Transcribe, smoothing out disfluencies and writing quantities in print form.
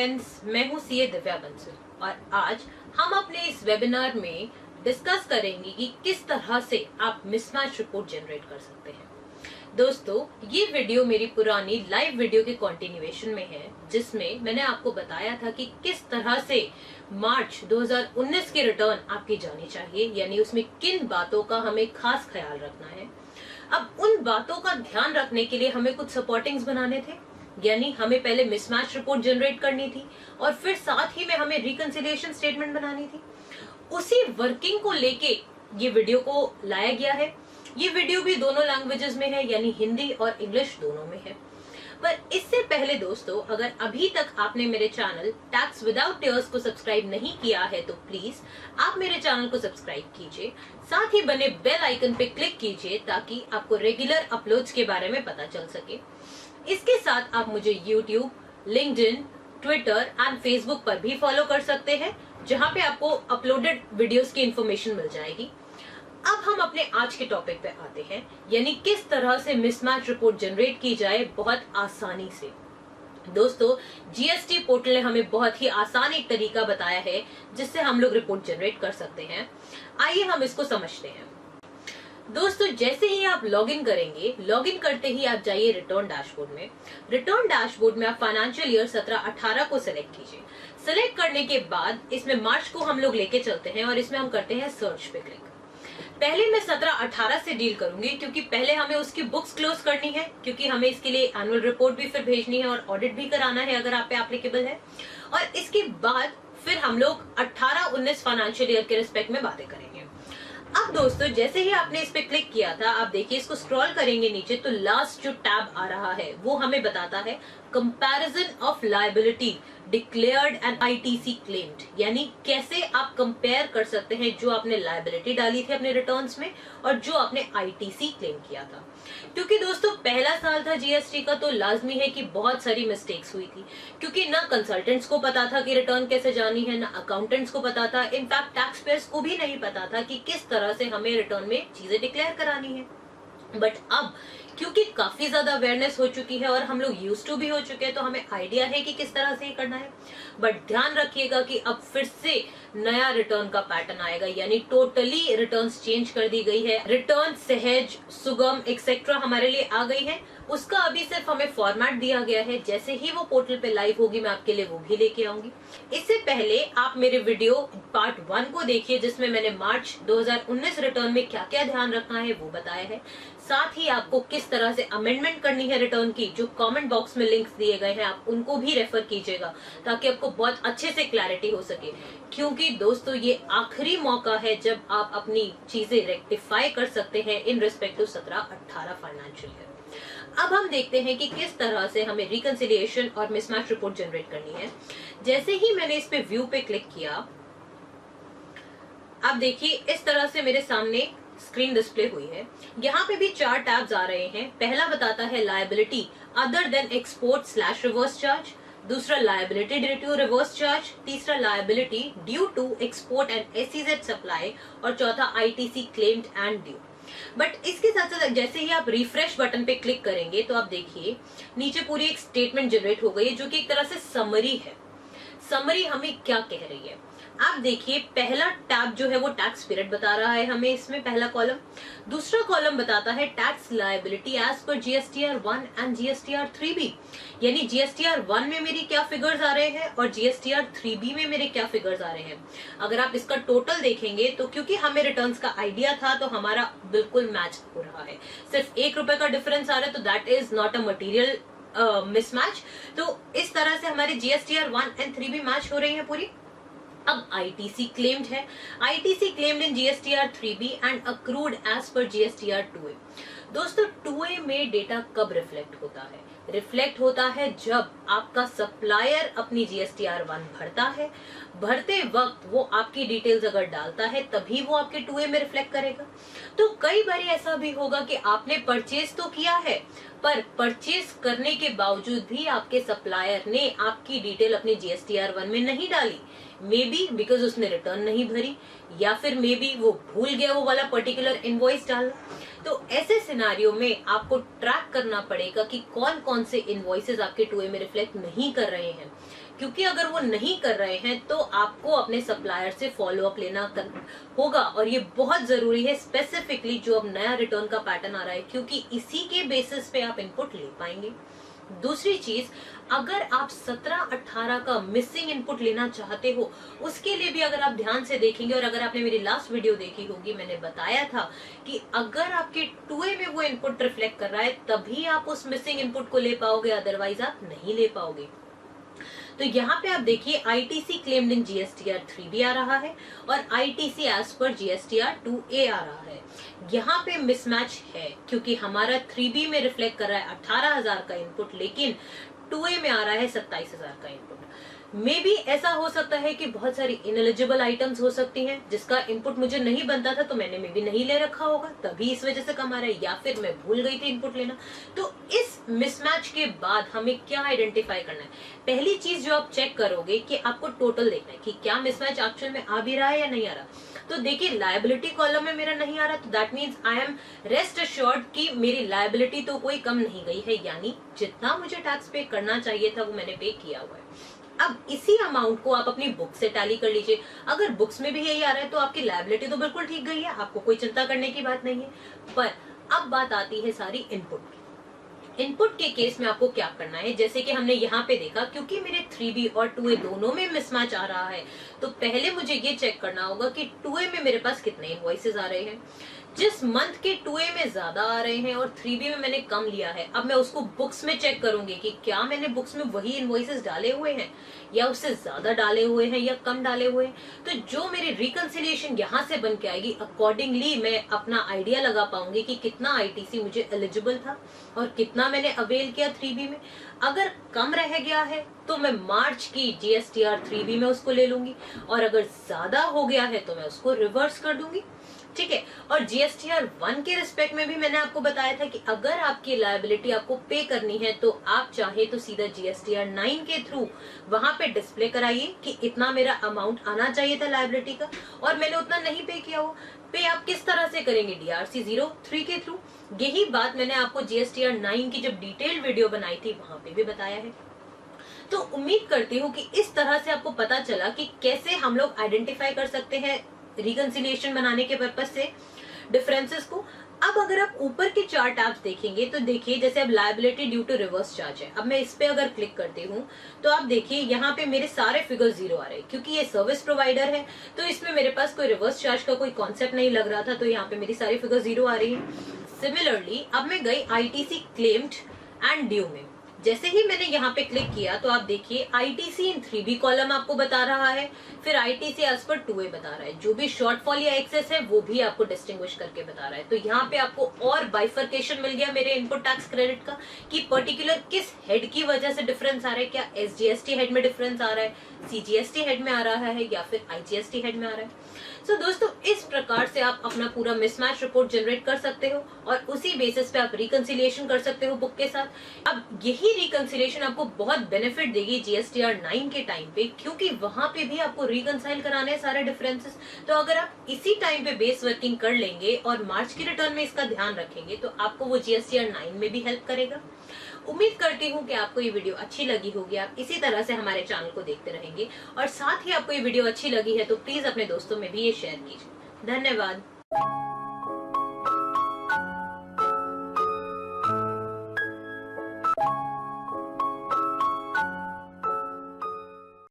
Friends, मैं हूँ CA Divya Bansal और आज हम अपने इस वेबिनार में डिस्कस करेंगे कि किस तरह से आप मिसमैच रिपोर्ट जनरेट कर सकते हैं। दोस्तों, ये वीडियो मेरी पुरानी लाइव वीडियो के कंटिन्यूएशन में है, जिसमें मैंने आपको बताया था कि किस तरह से मार्च 2019 के रिटर्न आपकी जानी चाहिए, यानी उसमें किन बातों का हमें खास ख्याल रखना है। अब उन बातों का ध्यान रखने के लिए हमें कुछ सपोर्टिंग्स बनाने थे, यानी हमें पहले मिसमैच रिपोर्ट जनरेट करनी थी और फिर साथ ही में हमें रिकंसिलिएशन स्टेटमेंट बनानी थी। उसी वर्किंग को लेके ये वीडियो को लाया गया है। ये वीडियो भी दोनों लैंग्वेजेस में है, यानी हिंदी और इंग्लिश दोनों में है। पर इससे पहले दोस्तों, अगर अभी तक आपने मेरे चैनल टैक्स विदाउट टीयर्स को सब्सक्राइब नहीं किया है तो प्लीज आप मेरे चैनल को सब्सक्राइब कीजिए, साथ ही बने बेल आइकन पे क्लिक कीजिए ताकि आपको रेगुलर अपलोड्स के बारे में पता चल सके। इसके साथ आप मुझे YouTube, LinkedIn, Twitter and Facebook पर भी फॉलो कर सकते हैं, जहां पे आपको अपलोडेड वीडियोस की इंफॉर्मेशन मिल जाएगी। अब हम अपने आज के टॉपिक पे आते हैं, यानी किस तरह से मिसमैच रिपोर्ट जनरेट की जाए बहुत आसानी से। दोस्तों, जीएसटी पोर्टल ने हमें बहुत ही आसान एक तरीका बताया है जिससे हम लोग रिपोर्ट जनरेट कर सकते हैं। आइए हम इसको समझते हैं। दोस्तों, जैसे ही आप लॉगिन करेंगे, लॉगिन करते ही आप जाइए रिटर्न डैशबोर्ड में। रिटर्न डैशबोर्ड में आप फाइनेंशियल ईयर 17-18 को सिलेक्ट कीजिए। सिलेक्ट करने के बाद इसमें मार्च को हम लोग लेके चलते हैं और इसमें हम करते हैं सर्च पे क्लिक। पहले मैं 17-18 से डील करूंगी, क्योंकि पहले हमें उसकी बुक्स क्लोज करनी है, क्योंकि हमें इसके लिए एनुअल रिपोर्ट भी फिर भेजनी है और ऑडिट भी कराना है अगर आप पे एप्लीकेबल है। और इसके बाद फिर हम लोग 18-19 फाइनेंशियल ईयर के रिस्पेक्ट में बातें करेंगे। अब दोस्तों, जैसे ही आपने इस पे क्लिक किया था, आप देखिए इसको स्क्रॉल करेंगे नीचे तो लास्ट जो टैब आ रहा है वो हमें बताता है comparison of liability declared and ITC claimed, यानी कैसे आप कंपेयर कर सकते हैं जो आपने लायबिलिटी डाली थी अपने रिटर्न्स में और जो आपने आईटीसी क्लेम किया था। क्योंकि दोस्तों पहला साल था जीएसटी का, तो लाजमी है कि बहुत सारी मिस्टेक्स हुई थी, क्योंकि ना कंसल्टेंट्स को पता था कि रिटर्न कैसे जानी है, ना अकाउंटेंट्स को पता था, इनफैक्ट टैक्स पेयर्स को भी नहीं पता था कि किस तरह से हमें रिटर्न में चीजें डिक्लेयर करानी है। बट अब क्योंकि काफी ज्यादा अवेयरनेस हो चुकी है और हम लोग यूज टू भी हो चुके हैं, तो हमें आइडिया है कि किस तरह से ये करना है। बट ध्यान रखिएगा कि अब फिर से नया रिटर्न का पैटर्न आएगा, यानी टोटली रिटर्न्स चेंज कर दी गई है। रिटर्न सहज, सुगम एक्सेट्रा हमारे लिए आ गई है। उसका अभी सिर्फ हमें फॉर्मेट दिया गया है। जैसे ही वो पोर्टल पे लाइव होगी मैं आपके लिए वो भी लेके आऊंगी। इससे पहले आप मेरे वीडियो पार्ट 1 को देखिए, जिसमें मैंने मार्च 2019 रिटर्न में क्या क्या ध्यान रखना है वो बताया है। साथ ही आपको किस तरह से अमेंडमेंट करनी है रिटर्न की, जो कमेंट बॉक्स में लिंक्स दिए गए हैं आप उनको भी रेफर कीजिएगा ताकि आपको बहुत अच्छे से क्लैरिटी हो सके। क्योंकि दोस्तों ये आखिरी मौका है जब आप अपनी चीजें रेक्टिफाई कर सकते हैं in respect to 17-18 financial year. अब हम देखते हैं कि किस तरह से हमें रिकंसिलिएशन और मिसमैच रिपोर्ट जनरेट करनी है। जैसे ही मैंने इस पे व्यू पे क्लिक किया, आप देखिए इस तरह से मेरे सामने स्क्रीन डिस्प्ले हुई है। यहाँ पे भी 4 टैब्स आ रहे हैं। पहला बताता है liability other than export reverse charge, दूसरा liability due to reverse charge, तीसरा liability due to export and SEZ supply और चौथा ITC claimed and due. But इसके साथ साथ जैसे ही आप रिफ्रेश बटन पे क्लिक करेंगे तो आप देखिए नीचे पूरी एक स्टेटमेंट जनरेट हो गई है, जो कि एक तरह से समरी है। समरी हमें क्या कह रही है आप देखिए। पहला टैब जो है वो टैक्स पीरियड बता रहा है हमें, इसमें पहला कॉलम। दूसरा कॉलम बताता है tax liability as per GSTR 1 and GSTR 3B, यानी जीएसटीआर 1 में मेरी क्या फिगर्स आ रहे हैं और जीएसटीआर 3B में मेरे क्या फिगर्स आ रहे हैं। अगर आप इसका टोटल देखेंगे तो क्योंकि हमें रिटर्न्स का आइडिया था तो हमारा बिल्कुल मैच हो रहा है। सिर्फ 1 रुपए का डिफरेंस आ रहा है, तो that is not a material mismatch. तो इस तरह से हमारे जीएसटीआर 1 एंड 3B मैच हो रही है पूरी। अब आईटीसी क्लेम्ड है, ITC claimed in GSTR 3B and accrued as per GSTR 2A। दोस्तों 2A में डेटा कब रिफ्लेक्ट होता है? रिफ्लेक्ट होता है जब आपका सप्लायर अपनी जीएसटीआर 1 भरता है। भरते वक्त वो आपकी डिटेल्स अगर डालता है तभी वो आपके 2A में रिफ्लेक्ट करेगा। तो कई बार ऐसा भी होगा कि आपने परचेज तो किया है, पर परचेज करने के बावजूद भी आपके सप्लायर ने आपकी डिटेल अपनी जीएसटीआर 1 में नहीं डाली। मे बी बिकॉज उसने रिटर्न नहीं भरी, या फिर मे बी वो भूल गया वो वाला पर्टिकुलर इनवॉइस डालना। तो ऐसे सिनारियो में आपको ट्रैक करना पड़ेगा कि कौन कौन से इनवॉइसेस आपके 2A में रिफ्लेक्ट नहीं कर रहे हैं। क्योंकि अगर वो नहीं कर रहे हैं तो आपको अपने सप्लायर से फॉलो अप लेना होगा, और ये बहुत जरूरी है, स्पेसिफिकली जो अब नया रिटर्न का पैटर्न आ रहा है, क्योंकि इसी के बेसिस पे आप इनपुट ले पाएंगे। दूसरी चीज, अगर आप 17-18 का मिसिंग इनपुट लेना चाहते हो, उसके लिए भी अगर आप ध्यान से देखेंगे, और अगर आपने मेरी लास्ट वीडियो देखी होगी, मैंने बताया था कि अगर आपके 2A में वो इनपुट रिफ्लेक्ट कर रहा है तभी आप उस मिसिंग इनपुट को ले पाओगे, अदरवाइज आप नहीं ले पाओगे। तो यहाँ पे आप देखिए ITC claimed in GSTR 3B आ रहा है और ITC as per GSTR 2A आ रहा है। यहाँ पे मिसमैच है क्योंकि हमारा 3B में रिफ्लेक्ट कर रहा है 18,000 का इनपुट, लेकिन 2A में आ रहा है 27,000 का इनपुट। मे बी ऐसा हो सकता है कि बहुत सारी इनएलिजिबल आइटम्स हो सकती हैं जिसका इनपुट मुझे नहीं बनता था, तो मैंने मे बी नहीं ले रखा होगा, तभी इस वजह से कम आ रहा है, या फिर मैं भूल गई थी इनपुट लेना। तो इस मिसमैच के बाद हमें क्या आइडेंटिफाई करना है? पहली चीज जो आप चेक करोगे कि आपको टोटल देखना है कि क्या मिसमैच एक्चुअल में आ भी रहा है या नहीं आ रहा। तो देखिए, लायबिलिटी कॉलम में मेरा नहीं आ रहा, तो that means I am rest assured कि मेरी लायबिलिटी तो कोई कम नहीं गई है, यानी जितना मुझे टैक्स पे करना चाहिए था वो मैंने पे किया हुआ है। अब इसी अमाउंट को आप अपनी बुक से टैली कर लीजिए। अगर बुक्स में भी यही आ रहा है तो आपकी लायबिलिटी तो बिल्कुल ठीक गई है, आपको कोई चिंता करने की बात नहीं है। पर अब बात आती है सारी इनपुट की। इनपुट के केस में आपको क्या करना है, जैसे कि हमने यहाँ पे देखा, क्योंकि मेरे 3B और 2A दोनों में मिसमैच आ रहा है, तो पहले मुझे ये चेक करना होगा कि 2A में मेरे पास कितने इनवॉइसेस आ रहे हैं। जिस मंथ के 2A में ज्यादा आ रहे हैं और 3B में मैंने कम लिया है, अब मैं उसको बुक्स में चेक करूंगी कि क्या मैंने बुक्स में वही इनवॉइसेस डाले हुए हैं या उससे ज्यादा डाले हुए हैं या कम डाले हुए हैं। तो जो मेरी रिकंसिलिएशन यहाँ से बन के आएगी, अकॉर्डिंगली मैं अपना आइडिया लगा पाऊंगी कि कितना ITC मुझे एलिजिबल था और कितना मैंने अवेल किया 3B में। अगर कम रह गया है तो मैं मार्च की GSTR 3B में उसको ले लूंगी, और अगर ज्यादा हो गया है तो मैं उसको रिवर्स कर दूंगी, ठीक है। और GSTR 1 के रिस्पेक्ट में भी मैंने आपको बताया था कि अगर आपकी लायबिलिटी आपको पे करनी है तो आप चाहे तो सीधा GSTR 9 के थ्रू वहां पे डिस्प्ले कराइए कि इतना मेरा अमाउंट आना चाहिए था लायबिलिटी का और मैंने उतना नहीं पे किया हो। पे आप किस तरह से करेंगे? DRC 03 के थ्रू। यही बात मैंने आपको GSTR 9 की जब डिटेल्ड वीडियो बनाई थी वहां पे भी बताया है। तो उम्मीद करती हूँ कि इस तरह से आपको पता चला कि कैसे हम लोग आइडेंटिफाई कर सकते हैं रिकंसिलिएशन बनाने के पर्पज से डिफरेंसेस को। अब अगर आप ऊपर के 4 टैब्स देखेंगे तो देखिए, जैसे अब liability due to reverse charge है। अब मैं इस पे अगर क्लिक करती हूँ तो आप देखिए यहाँ पे मेरे सारे फिगर 0 आ रहे हैं, क्योंकि ये सर्विस प्रोवाइडर है तो इसमें मेरे पास कोई रिवर्स चार्ज का कोई कॉन्सेप्ट नहीं लग रहा था, तो यहाँ पे मेरी सारी फिगर 0 आ रही है। सिमिलरली अब मैं गई ITC क्लेम्ड एंड ड्यू में। जैसे ही मैंने यहाँ पे क्लिक किया तो आप देखिए ITC इन 3B कॉलम आपको बता रहा है, फिर ITC एज पर 2A बता रहा है, जो भी शॉर्टफॉल या एक्सेस है वो भी आपको डिस्टिंग्विश करके बता रहा है। तो यहाँ पे आपको और बाइफर्केशन मिल गया मेरे इनपुट टैक्स क्रेडिट का कि पर्टिकुलर किस हेड की वजह से डिफरेंस आ रहा है। क्या SGST हेड में डिफरेंस आ रहा है, CGST हेड में आ रहा है, या फिर IGST हेड में आ रहा है। तो दोस्तों, इस प्रकार से आप अपना पूरा मिसमैच रिपोर्ट जनरेट कर सकते हो और उसी बेसिस पे आप रिकंसिलिएशन कर सकते हो बुक के साथ। अब यही रिकंसिलिएशन आपको बहुत बेनिफिट देगी GSTR 9 के टाइम पे, क्योंकि वहां पे भी आपको रिकंसाइल कराने हैं सारे डिफरेंसेस। तो अगर आप इसी टाइम पे बेस वर्किंग कर लेंगे और मार्च की रिटर्न में इसका ध्यान रखेंगे तो आपको वो GSTR 9 में भी हेल्प करेगा। उम्मीद करती हूँ कि आपको ये वीडियो अच्छी लगी होगी, आप इसी तरह से हमारे चैनल को देखते रहेंगे, और साथ ही आपको ये वीडियो अच्छी लगी है तो प्लीज अपने दोस्तों में भी ये शेयर कीजिए। धन्यवाद।